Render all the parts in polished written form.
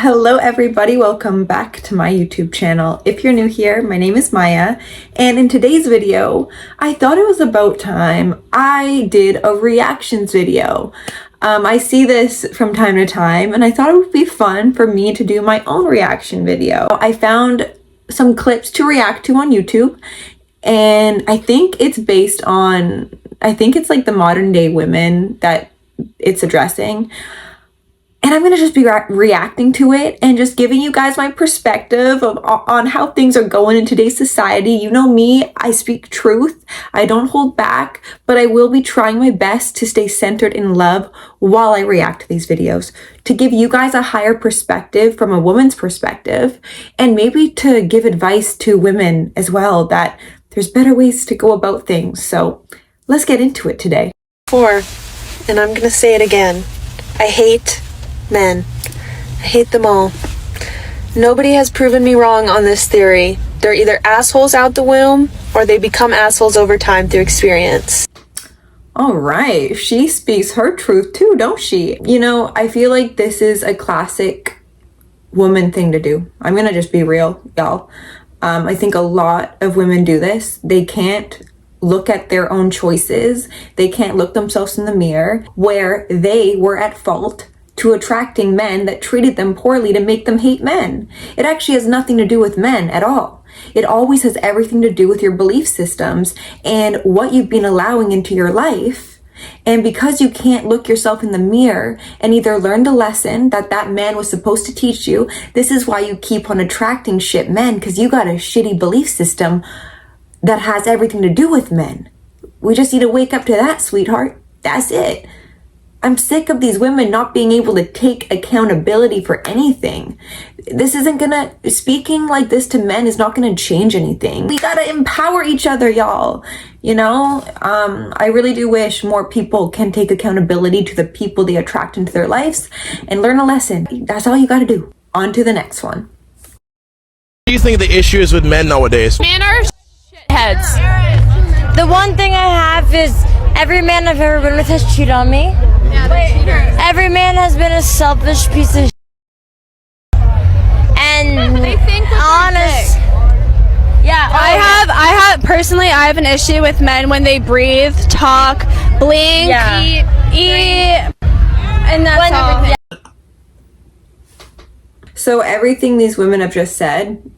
Hello everybody, welcome back to my YouTube channel. If you're new here, my name is Maya, and in today's video, I thought it was about time I did a reactions video. I see this from time to time, and I thought it would be fun for me to do my own reaction video. I found some clips to react to on YouTube, and I think it's based on, it's like the modern day women that it's addressing. And I'm going to just be reacting to it and just giving you guys my perspective on how things are going in today's society. You know me, I speak truth. I don't hold back, but I will be trying my best to stay centered in love while I react to these videos, to give you guys a higher perspective from a woman's perspective, and maybe to give advice to women as well that there's better ways to go about things. So let's get into it today. And I'm going to say it again. I hate men. I hate them all. Nobody has proven me wrong on this theory. They're either assholes out the womb or they become assholes over time through experience. All right, she speaks her truth too, don't she? You know, I feel like this is a classic woman thing to do. I'm gonna just be real, y'all. I think a lot of women do this. They can't look at their own choices. They can't look themselves in the mirror where they were at fault to attracting men that treated them poorly to make them hate men. It actually has nothing to do with men at all. It always has everything to do with your belief systems and what you've been allowing into your life. And because you can't look yourself in the mirror and either learn the lesson that that man was supposed to teach you, this is why you keep on attracting shit men, because you got a shitty belief system that has everything to do with men. We just need to wake up to that, sweetheart. That's it. I'm sick of these women not being able to take accountability for anything. This isn't gonna, speaking like this to men is not gonna change anything. We gotta empower each other, y'all. You know, I really do wish more people can take accountability to the people they attract into their lives and learn a lesson. That's all you gotta do. On to the next one. What do you think the issue is with men nowadays? Men are heads. The one thing I have is every man I've ever been with has cheated on me. Every man has been a selfish piece of and they think honest. Yeah, I have an issue with men when they breathe, talk, blink, eat, and that's all. Yeah. So everything these women have just said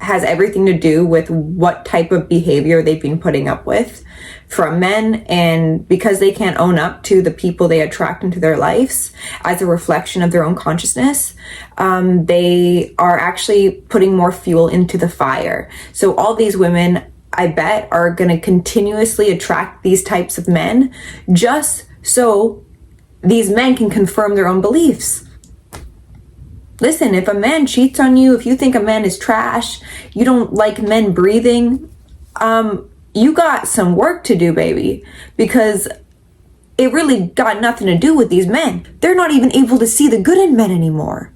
has everything to do with what type of behavior they've been putting up with from men, and because they can't own up to the people they attract into their lives as a reflection of their own consciousness, they are actually putting more fuel into the fire. So all these women, I bet, are going to continuously attract these types of men just so these men can confirm their own beliefs. Listen, if a man cheats on you, if you think a man is trash, you don't like men breathing, you got some work to do, baby, because it really got nothing to do with these men. They're not even able to see the good in men anymore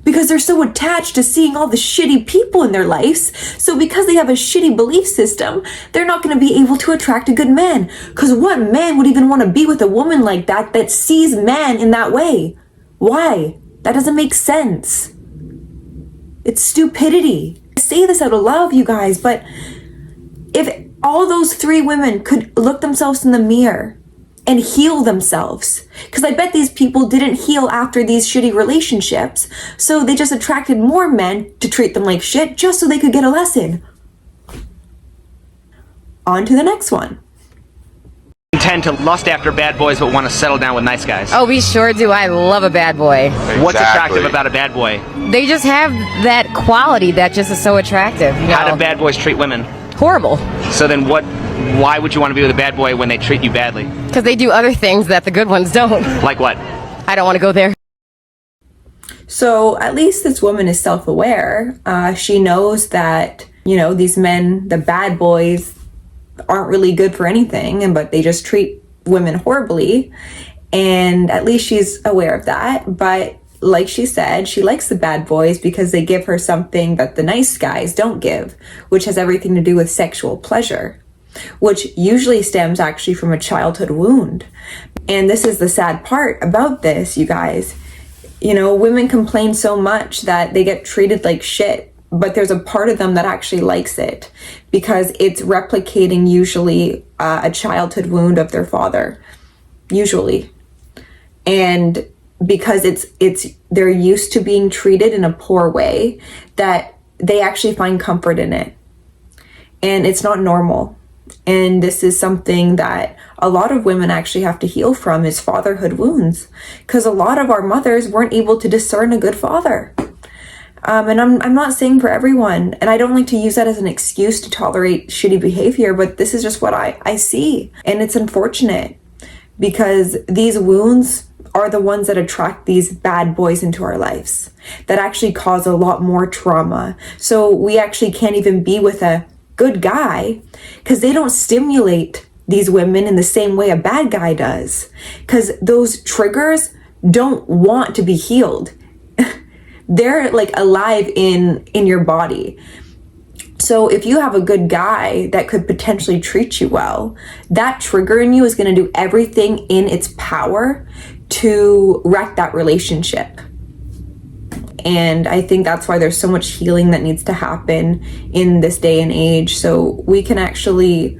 because they're so attached to seeing all the shitty people in their lives. So because they have a shitty belief system, they're not going to be able to attract a good man. Because what man would even want to be with a woman like that sees man in that way? Why? That doesn't make sense. It's stupidity. I say this out of love, you guys, but if all those three women could look themselves in the mirror and heal themselves, because I bet these people didn't heal after these shitty relationships, so they just attracted more men to treat them like shit just so they could get a lesson. On to the next one. Tend to lust after bad boys but want to settle down with nice guys. Oh, we sure do. I love a bad boy. Exactly. What's attractive about a bad boy? They just have that quality that just is so attractive. How do bad boys treat women? Horrible. So then why would you want to be with a bad boy when they treat you badly? Because they do other things that the good ones don't. Like what? I don't want to go there. So at least this woman is self-aware. She knows that, you know, these men, the bad boys, aren't really good for anything, but they just treat women horribly, and at least she's aware of that. But like she said, she likes the bad boys because they give her something that the nice guys don't give, which has everything to do with sexual pleasure, which usually stems actually from a childhood wound. And this is the sad part about this, you guys. You know, women complain so much that they get treated like shit, but there's a part of them that actually likes it because it's replicating usually a childhood wound of their father, usually. And because they're used to being treated in a poor way, that they actually find comfort in it. And it's not normal. And this is something that a lot of women actually have to heal from, is fatherhood wounds, because a lot of our mothers weren't able to discern a good father. And I'm not saying for everyone, and I don't like to use that as an excuse to tolerate shitty behavior, but this is just what I see. And it's unfortunate because these wounds are the ones that attract these bad boys into our lives that actually cause a lot more trauma. So we actually can't even be with a good guy because they don't stimulate these women in the same way a bad guy does, because those triggers don't want to be healed. They're like alive in your body. So if you have a good guy that could potentially treat you well, that trigger in you is going to do everything in its power to wreck that relationship. And I think that's why there's so much healing that needs to happen in this day and age, so we can actually,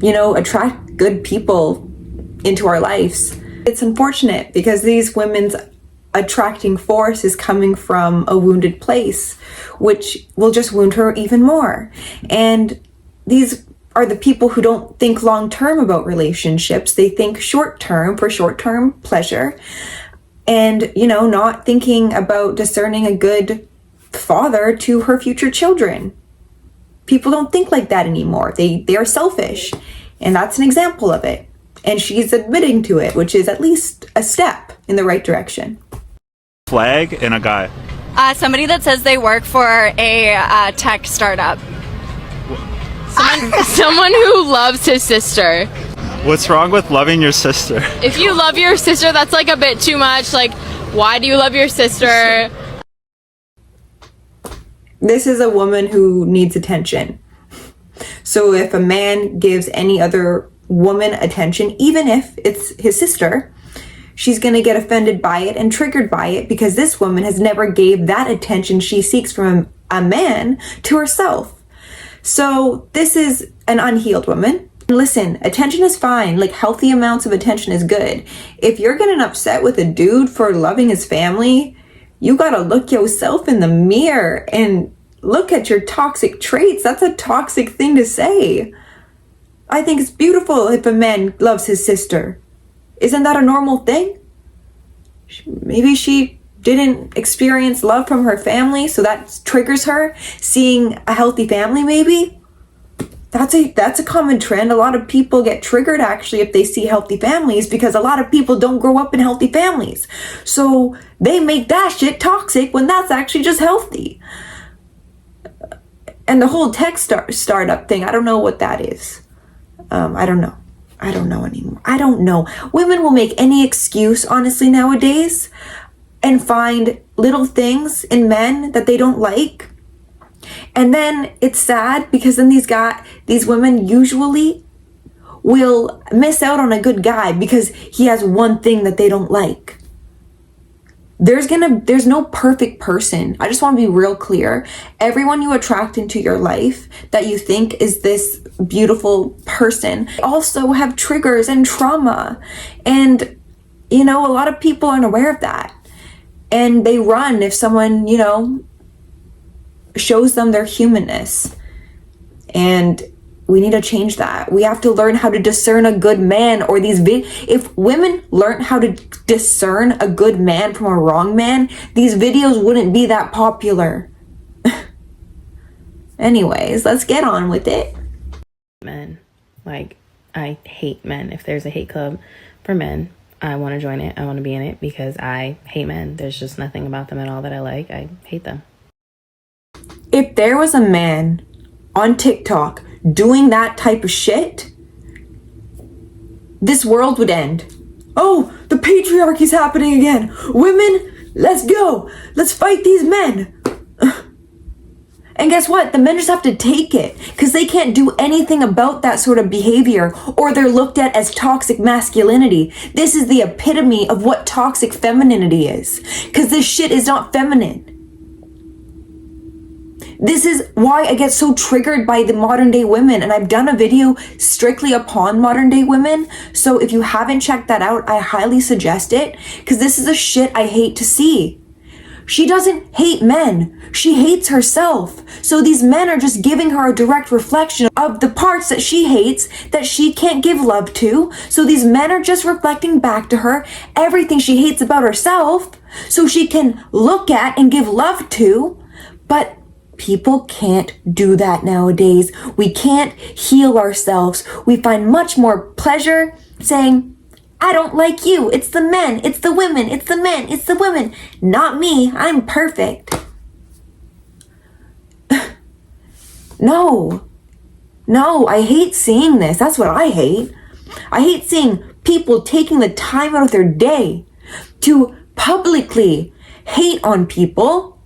you know, attract good people into our lives. It's unfortunate because these women's attracting force is coming from a wounded place, which will just wound her even more. And these are the people who don't think long term about relationships. They think short term for short term pleasure. And, you know, not thinking about discerning a good father to her future children. People don't think like that anymore. They are selfish. And that's an example of it. And she's admitting to it, which is at least a step in the right direction. Flag and a guy. Somebody that says they work for a tech startup. Someone who loves his sister. What's wrong with loving your sister? If you love your sister, that's like a bit too much. Like, why do you love your sister? This is a woman who needs attention. So if a man gives any other woman attention, even if it's his sister, she's going to get offended by it and triggered by it because this woman has never gave that attention she seeks from a man to herself. So this is an unhealed woman. Listen, attention is fine. Like, healthy amounts of attention is good. If you're getting upset with a dude for loving his family, you gotta look yourself in the mirror and look at your toxic traits. That's a toxic thing to say. I think it's beautiful if a man loves his sister. Isn't that a normal thing? Maybe she didn't experience love from her family, so that triggers her. Seeing a healthy family, maybe. That's a common trend. A lot of people get triggered actually if they see healthy families because a lot of people don't grow up in healthy families. So they make that shit toxic when that's actually just healthy. And the whole tech startup thing, I don't know what that is. I don't know. I don't know anymore. I don't know. Women will make any excuse, honestly, nowadays, and find little things in men that they don't like. And then it's sad because then these women usually will miss out on a good guy because he has one thing that they don't like. There's no perfect person. I just want to be real clear. Everyone you attract into your life that you think is this beautiful person also have triggers and trauma. And, you know, a lot of people aren't aware of that. And they run if someone, you know, shows them their humanness. And we need to change that. We have to learn how to discern a good man, or if women learn how to discern a good man from a wrong man, these videos wouldn't be that popular. Anyways, let's get on with it. Men. Like, I hate men. If there's a hate club for men, I want to join it. I want to be in it because I hate men. There's just nothing about them at all that I like. I hate them. If there was a man on TikTok doing that type of shit, this world would end. Oh, the patriarchy's happening again. Women, let's go. Let's fight these men. And guess what? The men just have to take it because they can't do anything about that sort of behavior, or they're looked at as toxic masculinity. This is the epitome of what toxic femininity is, because this shit is not feminine. This is why I get so triggered by the modern day women, and I've done a video strictly upon modern day women. So if you haven't checked that out, I highly suggest it, because this is the shit I hate to see. She doesn't hate men. She hates herself. So these men are just giving her a direct reflection of the parts that she hates, that she can't give love to. So these men are just reflecting back to her everything she hates about herself, so she can look at and give love to. But people can't do that nowadays. We can't heal ourselves. We find much more pleasure saying, I don't like you. It's the men. It's the women. It's the men. It's the women. Not me. I'm perfect. No, I hate seeing this. That's what I hate. I hate seeing people taking the time out of their day to publicly hate on people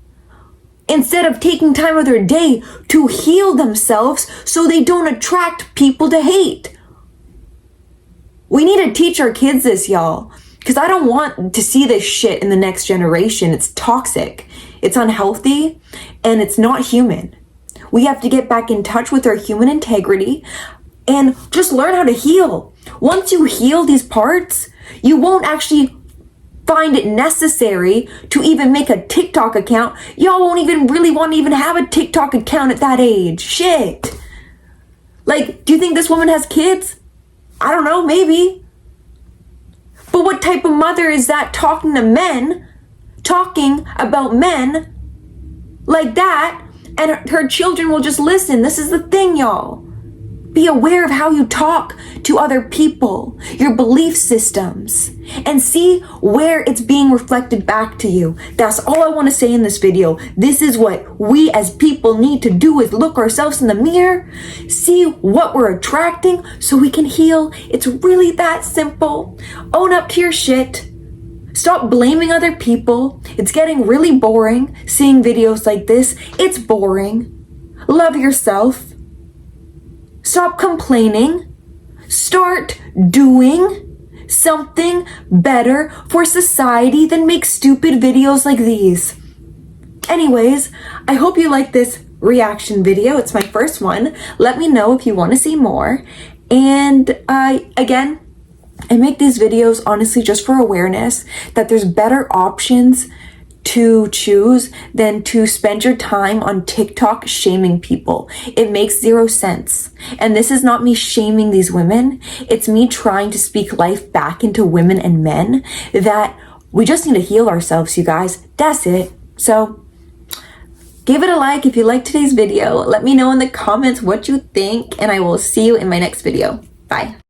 instead of taking time out of their day to heal themselves so they don't attract people to hate. We need to teach our kids this, y'all, because I don't want to see this shit in the next generation. It's toxic, it's unhealthy, and it's not human. We have to get back in touch with our human integrity and just learn how to heal. Once you heal these parts, you won't actually find it necessary to even make a TikTok account. Y'all won't even really want to even have a TikTok account at that age. Shit. Like, do you think this woman has kids? I don't know, maybe. But what type of mother is that talking to men, talking about men like that, and her children will just listen? This is the thing, y'all. Be aware of how you talk to other people, your belief systems, and see where it's being reflected back to you. That's all I want to say in this video. This is what we as people need to do, is look ourselves in the mirror, see what we're attracting so we can heal. It's really that simple. Own up to your shit. Stop blaming other people. It's getting really boring seeing videos like this. It's boring. Love yourself. Stop complaining. Start doing something better for society than make stupid videos like these. Anyways, I hope you like this reaction video. It's my first one. Let me know if you want to see more. And again, I make these videos honestly just for awareness that there's better options to choose than to spend your time on TikTok shaming people. It makes zero sense. And this is not me shaming these women. It's me trying to speak life back into women and men, that we just need to heal ourselves, you guys. That's it. So give it a like if you liked today's video. Let me know in the comments what you think, and I will see you in my next video. Bye.